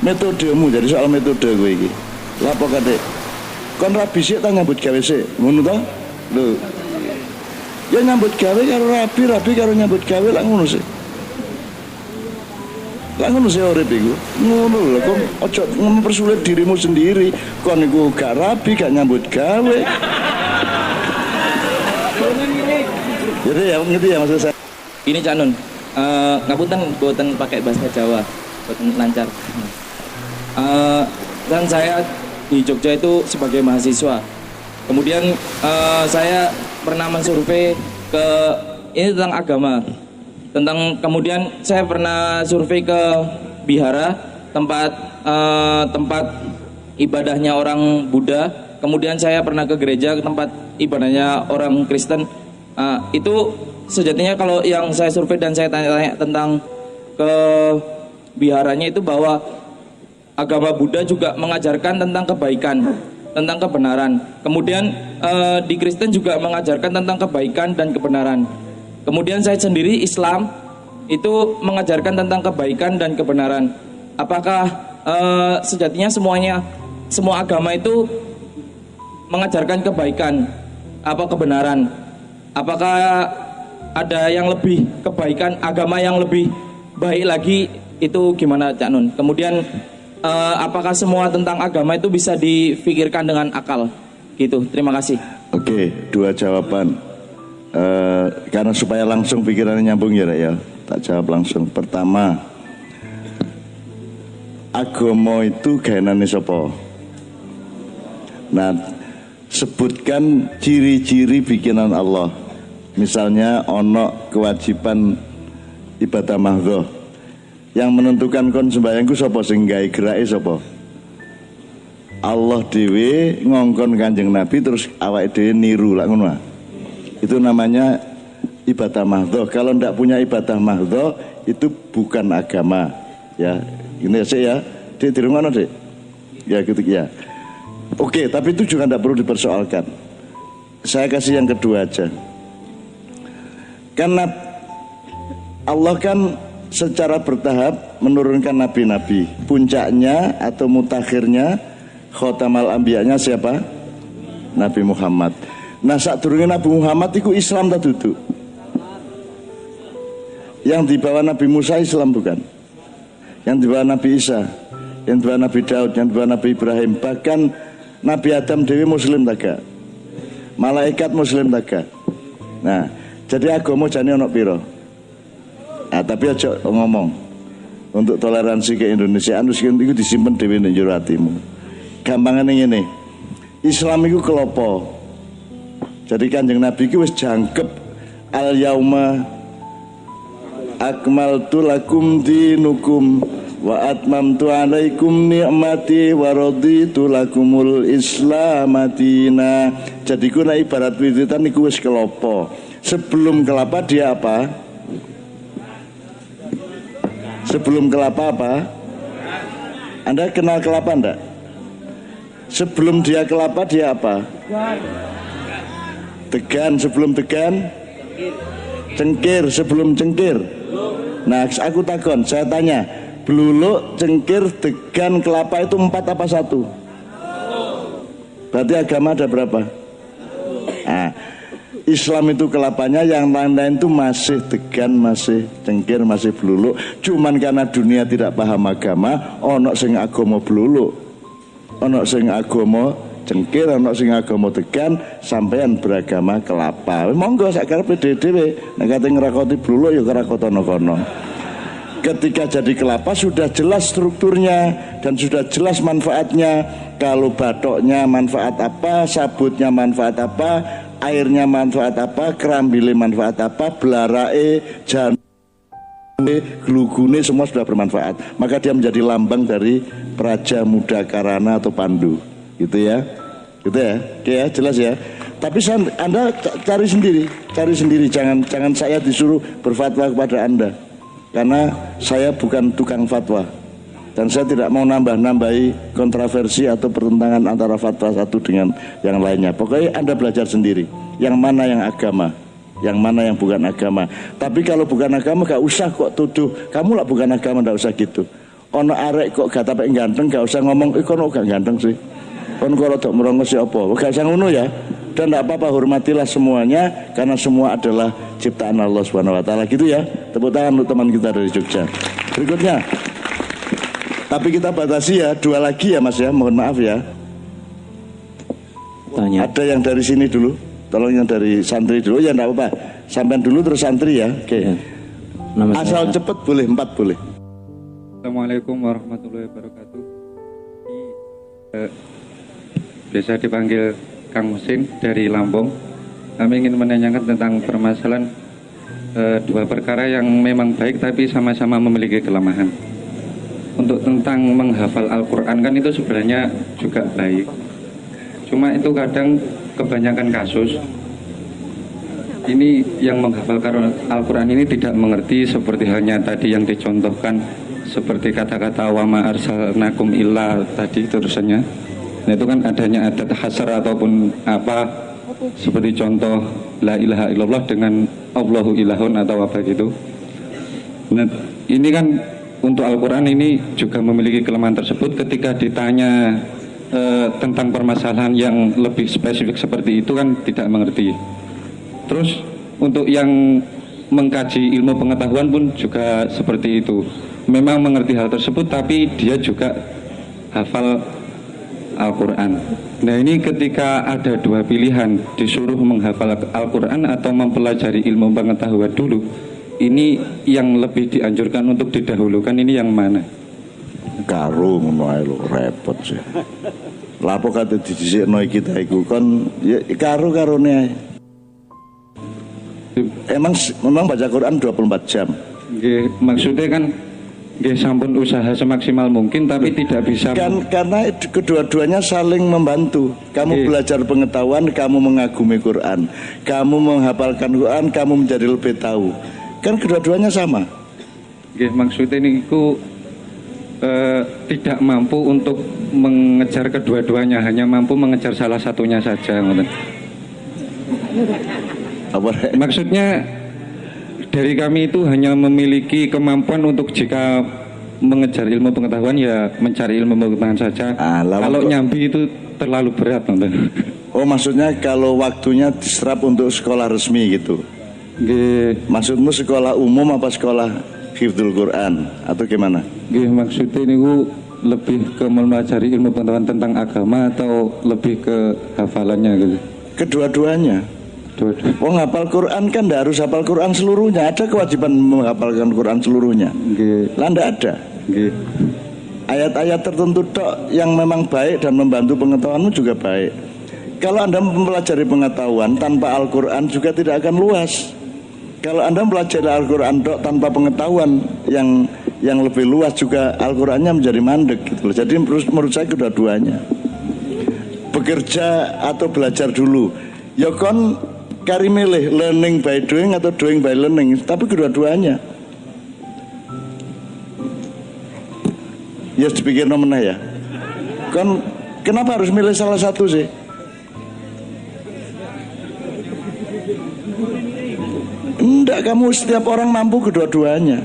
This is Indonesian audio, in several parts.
metodemu, jadi soal metode gue iki. Lapo kate kon rabi sik ta nyambut gawe sik, ngono to? Lho. Ya nyambut gawe karo rabi karo nyambut gawe lak ngono sik. Lah ngono sih urip iku. Ngono lho, kok aja mempersulit dirimu sendiri. Kon iku gak rabi, gak nyambut gawe. Jadi ya ngerti ya maksud saya. Ini Cak Nun, ngapunten boten pakai bahasa Jawa, boten lancar. Dan saya di Jogja itu sebagai mahasiswa. Kemudian saya pernah mensurvei ke ini tentang agama. Kemudian saya pernah survei ke Bihara, tempat ibadahnya orang Buddha. Kemudian saya pernah ke gereja, tempat ibadahnya orang Kristen. Itu sejatinya kalau yang saya survei dan saya tanya-tanya tentang ke biharanya itu bahwa agama Buddha juga mengajarkan tentang kebaikan, tentang kebenaran. Kemudian di Kristen juga mengajarkan tentang kebaikan dan kebenaran. Kemudian saya sendiri Islam itu mengajarkan tentang kebaikan dan kebenaran. Apakah sejatinya semua agama itu mengajarkan kebaikan apa kebenaran? Apakah ada yang lebih kebaikan, agama yang lebih baik lagi, itu gimana Cak Nun? Kemudian apakah semua tentang agama itu bisa difikirkan dengan akal? Gitu, terima kasih. Oke, dua jawaban. Karena supaya langsung pikirannya nyambung ya, tak jawab langsung. Pertama, agama itu gaenane sapa? Nah, sebutkan ciri-ciri bikinan Allah. Misalnya ono kewajiban ibadah mahdhah. Yang menentukan kon sembayangku sapa, sing gawe gerake sapa? Allah dhewe ngongkon Kanjeng Nabi terus awake dhewe niru lak ngono. Itu namanya ibadah mahdhah. Kalau ndak punya ibadah mahdhah itu bukan agama. Ya, ini sih ya. Dik dirungono, Dik. Ya gitu ya. Oke, tapi itu juga tidak perlu dipersoalkan. Saya kasih yang kedua aja. Karena Allah kan secara bertahap menurunkan nabi-nabi. Puncaknya atau mutakhirnya khotamal ambiyanya siapa? Nabi Muhammad. Nah, saat turunnya Nabi Muhammad itu Islam tak duduk. Yang dibawa Nabi Musa Islam bukan? Yang dibawa Nabi Isa, yang dibawa Nabi Daud, yang dibawa Nabi Ibrahim, bahkan Nabi Adam Dewi Muslim taga, malaikat Muslim taga. Nah, jadi agama jane ono piro? Nah, tapi aja ngomong untuk toleransi ke Indonesiaan terus itu disimpen dhewe ning jero atimu. Gampangane ngene. Islam iku kelopo. Jadi Kanjeng Nabi iki wis jangkep al yauma akmaltu lakum dinukum wa atmamtu alaikum ni'mati wa raditu lakumul islamadina. Jadi ku nek ibarat wiritan niku wis kelopo. Sebelum kelapa dia apa? Sebelum kelapa apa? Anda kenal kelapa enggak? Sebelum dia kelapa dia apa? Tegan. Sebelum tegan? Cengkir. Sebelum cengkir? Nah, aku takon, saya tanya, beluluk, cengkir, tegan, kelapa itu 4 apa 1? Berarti agama ada berapa? Nah, Islam itu kelapanya, yang lain-lain itu masih tegan, masih cengkir, masih beluluk. Cuman karena dunia tidak paham agama, ono sing agama beluluk, ono sing agama cengkir, ono sing agama tegan, sampean beragama kelapa. Monggo sak karepe dhewe, nek kate ngrakoti beluluk ya ngrakotno kono. Ketika jadi kelapa sudah jelas strukturnya dan sudah jelas manfaatnya. Kalau batoknya manfaat apa, sabutnya manfaat apa, airnya manfaat apa, kerambile manfaat apa, belarae, jane, glugune semua sudah bermanfaat. Maka dia menjadi lambang dari Praja Muda Karana atau Pandu. Gitu ya. Gitu ya. Oke ya, jelas ya. Tapi Anda cari sendiri, jangan saya disuruh berfatwa kepada Anda. Karena saya bukan tukang fatwa. Dan saya tidak mau nambah-nambahi kontroversi atau pertentangan antara fatwa satu dengan yang lainnya. Pokoknya Anda belajar sendiri. Yang mana yang agama, yang mana yang bukan agama. Tapi kalau bukan agama gak usah kok tuduh, kamu lah bukan agama, gak usah gitu. Ono arek kok gak tapek ganteng, gak usah ngomong kono gak ganteng sih. Kon kok rada merongos ya apa? Gak usah ngono ya. Dan tidak apa-apa, hormatilah semuanya karena semua adalah ciptaan Allah Subhanahu wa taala gitu ya. Tepuk tangan untuk teman kita dari Jogja. Berikutnya. Tapi kita batasi ya, 2 lagi ya Mas ya, mohon maaf ya. Tanya. Ada yang dari sini dulu. Tolong yang dari santri dulu ya, enggak apa-apa. Sampai dulu terus santri ya. Oke. Ya. Asal cepet boleh, 4 boleh. Assalamualaikum warahmatullahi wabarakatuh. Biasa dipanggil Kang Mesin dari Lampung. Kami ingin menanyakan tentang permasalahan 2 perkara yang memang baik tapi sama-sama memiliki kelemahan. Untuk tentang menghafal Al-Quran kan itu sebenarnya juga baik. Cuma itu kadang kebanyakan kasus ini yang menghafal Al-Quran ini tidak mengerti seperti halnya tadi yang dicontohkan, seperti kata-kata wa ma arsalnakum illa tadi terusannya. Nah itu kan adanya adat hasar ataupun apa, seperti contoh la ilaha illallah dengan Allahu ilahun atau apa gitu. Nah ini kan untuk Al-Quran ini juga memiliki kelemahan tersebut. Ketika ditanya tentang permasalahan yang lebih spesifik seperti itu kan tidak mengerti. Terus untuk yang mengkaji ilmu pengetahuan pun juga seperti itu. Memang mengerti hal tersebut tapi dia juga hafal Al-Quran. Nah ini ketika ada 2 pilihan, disuruh menghafal Al-Quran atau mempelajari ilmu pengetahuan dulu, ini yang lebih dianjurkan untuk didahulukan, ini yang mana? Karo ngono ae lho, repot sih. Lapo kate didhisikno kita iku kon ya karo-karone ae. Memang baca Quran 24 jam. Nggih, maksudnya kan nggih sampun usaha semaksimal mungkin tapi tidak bisa karena kedua-duanya saling membantu. Kamu belajar pengetahuan, kamu mengagumi Quran. Kamu menghafalkan Quran, kamu menjadi lebih tahu. Kan kedua-duanya sama. Nggih, maksudnya niku tidak mampu untuk mengejar kedua-duanya, hanya mampu mengejar salah satunya saja, ngoten. Maksudnya dari kami itu hanya memiliki kemampuan untuk jika mengejar ilmu pengetahuan ya mencari ilmu pengetahuan saja. Kalau nyambi itu terlalu berat, ngoten. Oh, maksudnya kalau waktunya diserap untuk sekolah resmi gitu. Nggih. Maksudmu sekolah umum apa sekolah hifdzul Quran atau gimana? Nggih, maksudnya niku lebih ke mempelajari ilmu pengetahuan tentang agama atau lebih ke hafalannya gitu. Kedua-duanya. Wong hafal Quran kan tidak harus hafal Quran seluruhnya. Ada kewajiban menghafalkan Quran seluruhnya. Nggih. Lah ndak ada. Nggih. Ayat-ayat tertentu tok yang memang baik dan membantu pengetahuanmu juga baik. Kalau Anda mempelajari pengetahuan tanpa Al-Quran juga tidak akan luas. Kalau Anda mempelajari Al-Quran tok tanpa pengetahuan yang lebih luas juga Al-Qurannya menjadi mandek gitu loh. Jadi menurut saya kedua-duanya. Bekerja atau belajar dulu. Ya kon kari milih learning by doing atau doing by learning, tapi kedua-duanya. Ya dipikir nomena ya. Kon kenapa harus milih salah satu sih? Enggak, kamu setiap orang mampu kedua-duanya.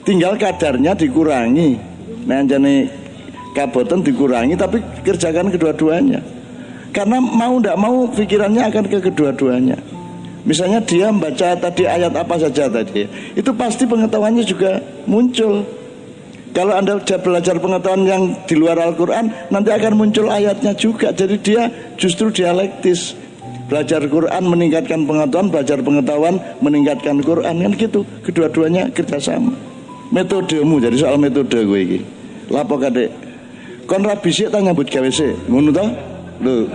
Tinggal kadarnya dikurangi. Nah, jane kaboten dikurangi tapi kerjakan kedua-duanya. Karena mau enggak mau pikirannya akan ke kedua-duanya. Misalnya dia membaca tadi ayat apa saja tadi, itu pasti pengetahuannya juga muncul. Kalau Anda belajar pengetahuan yang di luar Al-Quran, nanti akan muncul ayatnya juga. Jadi dia justru dialektis. Belajar Quran meningkatkan pengetahuan, belajar pengetahuan meningkatkan Quran, kan gitu. Kedua-duanya kerjasama. Metodemu, jadi soal metode gue ini. Lapo kadek, kon rabi sih tak nyambut gawe sih, ngono toh? Lho.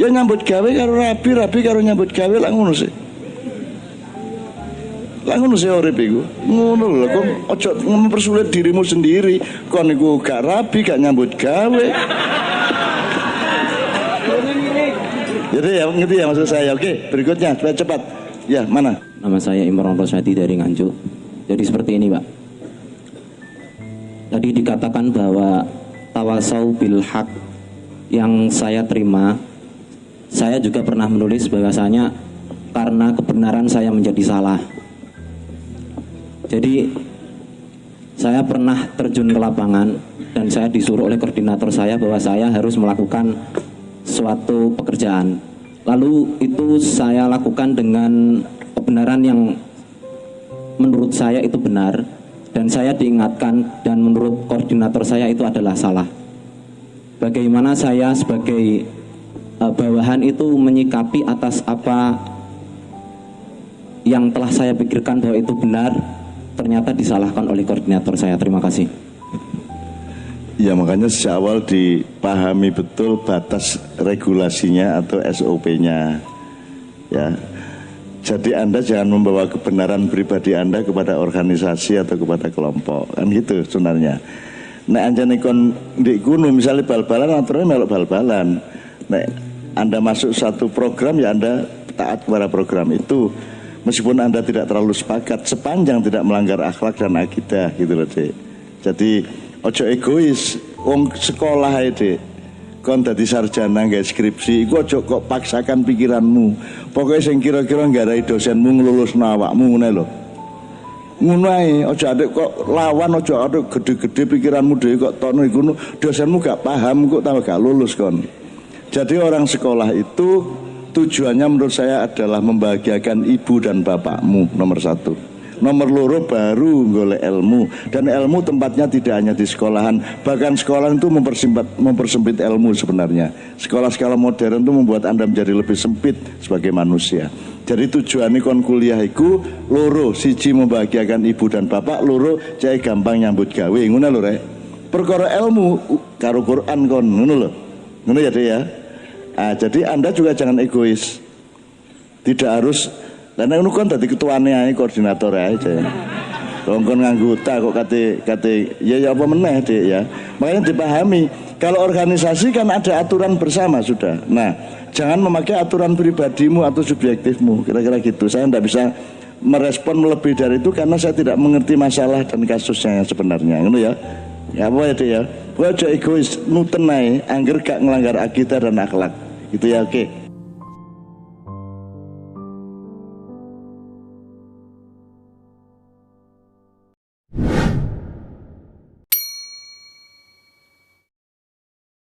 Ya nyambut gawe karo rabi karo nyambut gawe lah ngono sih. Lah ngono sih urip iku. Ngono lho, kok ojo mempersulit dirimu sendiri. Kon niku gak rabi, gak nyambut gawe. Jadi ya ngerti ya maksud saya. Oke, berikutnya cepat. Ya, mana? Nama saya Imran Rosyadi dari Nganjuk. Jadi seperti ini, Pak. Tadi dikatakan bahwa tawasau bil haq yang saya terima, saya juga pernah menulis bahwasanya karena kebenaran saya menjadi salah. Jadi saya pernah terjun ke lapangan dan saya disuruh oleh koordinator saya bahwa saya harus melakukan suatu pekerjaan. Lalu itu saya lakukan dengan kebenaran yang menurut saya itu benar, dan saya diingatkan dan menurut koordinator saya itu adalah salah. Bagaimana saya sebagai bawahan itu menyikapi atas apa yang telah saya pikirkan bahwa itu benar, ternyata disalahkan oleh koordinator saya. Terima kasih. Ya, makanya sejak awal dipahami betul batas regulasinya atau SOP-nya. Ya. Jadi Anda jangan membawa kebenaran pribadi Anda kepada organisasi atau kepada kelompok. Kan gitu sebenarnya. Nek anjane kon ndek kuno misalnya bal-balan aturannya melok bal-balan. Nek Anda masuk satu program ya Anda taat kepada program itu. Meskipun Anda tidak terlalu sepakat sepanjang tidak melanggar akhlak dan akidah gitu loh, Dek. Jadi ojo egois, wong sekolah ae, Dek. Kon dadi sarjana nggawe skripsi, iku ojo kok paksakan pikiranmu. Pokoknya sing kira-kira nggarai dosenmu ngelulusno awakmu ngene lho. Ngono ae, ojo adek kok lawan, ojo adek gede-gede pikiranmu dhewe kok tono iku dosenmu gak paham kok tambah gak lulus kon. Jadi orang sekolah itu tujuannya menurut saya adalah membahagiakan ibu dan bapakmu nomor satu. Nomor loro baru golek ilmu, dan ilmu tempatnya tidak hanya di sekolahan, bahkan sekolah itu mempersempit ilmu sebenarnya. Sekolah-sekolah modern itu membuat Anda menjadi lebih sempit sebagai manusia. Jadi tujuannya kon kuliah iku loro, siji membahagiakan ibu dan bapak, loro cai gampang nyambut gawe. Ngono lho rek. Perkara ilmu karo Quran kon ngono lho. Ngono ya Dek ya. Jadi Anda juga jangan egois. Tidak harus karena itu kan tadi ketuane ae koordinator aja. Kon nganggota kok kate ya apa meneh Dek ya. Makanya dipahami kalau organisasi kan ada aturan bersama sudah. Nah, jangan memakai aturan pribadimu atau subjektifmu. Kira-kira gitu. Saya tidak bisa merespon lebih dari itu karena saya tidak mengerti masalah dan kasusnya yang sebenarnya. Ngono ya. Ya apa ya Dek ya. Ojo egois nuten ae angger gak ngelanggar akidah dan akhlak. Gitu ya, oke.